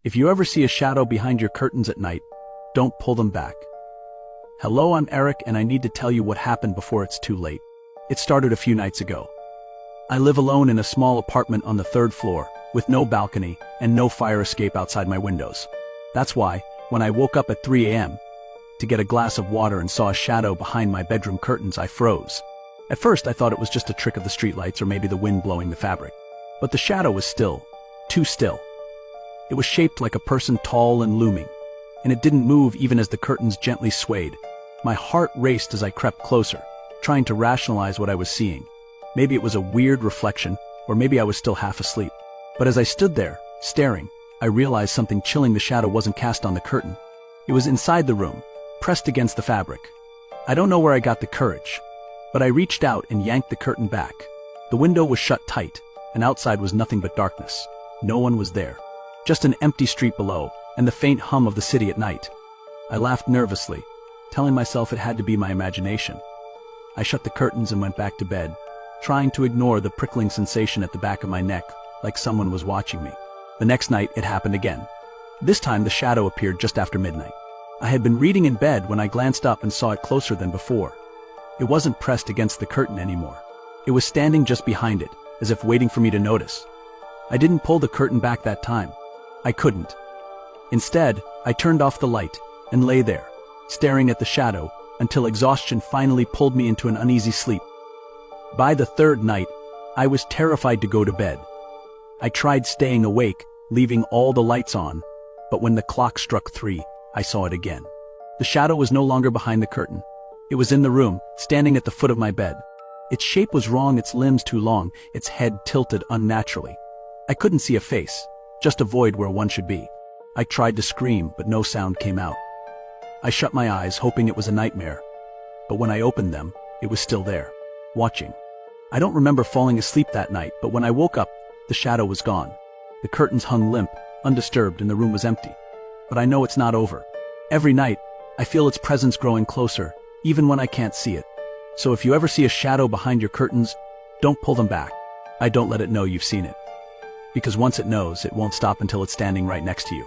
If you ever see a shadow behind your curtains at night, don't pull them back. Hello, I'm Eric, and I need to tell you what happened before it's too late. It started a few nights ago. I live alone in a small apartment on the 3rd floor, with no balcony and no fire escape outside my windows. That's why, when I woke up at 3 a.m. to get a glass of water and saw a shadow behind my bedroom curtains, I froze. At first, I thought it was just a trick of the streetlights or maybe the wind blowing the fabric. But the shadow was still, too still. It was shaped like a person, tall and looming, and it didn't move even as the curtains gently swayed. My heart raced as I crept closer, trying to rationalize what I was seeing. Maybe it was a weird reflection, or maybe I was still half asleep. But as I stood there, staring, I realized something chilling. The shadow wasn't cast on the curtain. It was inside the room, pressed against the fabric. I don't know where I got the courage, but I reached out and yanked the curtain back. The window was shut tight, and outside was nothing but darkness. No one was there. Just an empty street below, and the faint hum of the city at night. I laughed nervously, telling myself it had to be my imagination. I shut the curtains and went back to bed, trying to ignore the prickling sensation at the back of my neck, like someone was watching me. The next night, it happened again. This time, the shadow appeared just after midnight. I had been reading in bed when I glanced up and saw it closer than before. It wasn't pressed against the curtain anymore. It was standing just behind it, as if waiting for me to notice. I didn't pull the curtain back that time. I couldn't. Instead, I turned off the light and lay there, staring at the shadow until exhaustion finally pulled me into an uneasy sleep. By the 3rd night, I was terrified to go to bed. I tried staying awake, leaving all the lights on, but when the clock struck 3, I saw it again. The shadow was no longer behind the curtain. It was in the room, standing at the foot of my bed. Its shape was wrong, its limbs too long, its head tilted unnaturally. I couldn't see a face, just a void where one should be. I tried to scream, but no sound came out. I shut my eyes, hoping it was a nightmare. But when I opened them, it was still there, watching. I don't remember falling asleep that night, but when I woke up, the shadow was gone. The curtains hung limp, undisturbed, and the room was empty. But I know it's not over. Every night, I feel its presence growing closer, even when I can't see it. So if you ever see a shadow behind your curtains, don't pull them back. Don't let it know you've seen it. Because once it knows, it won't stop until it's standing right next to you.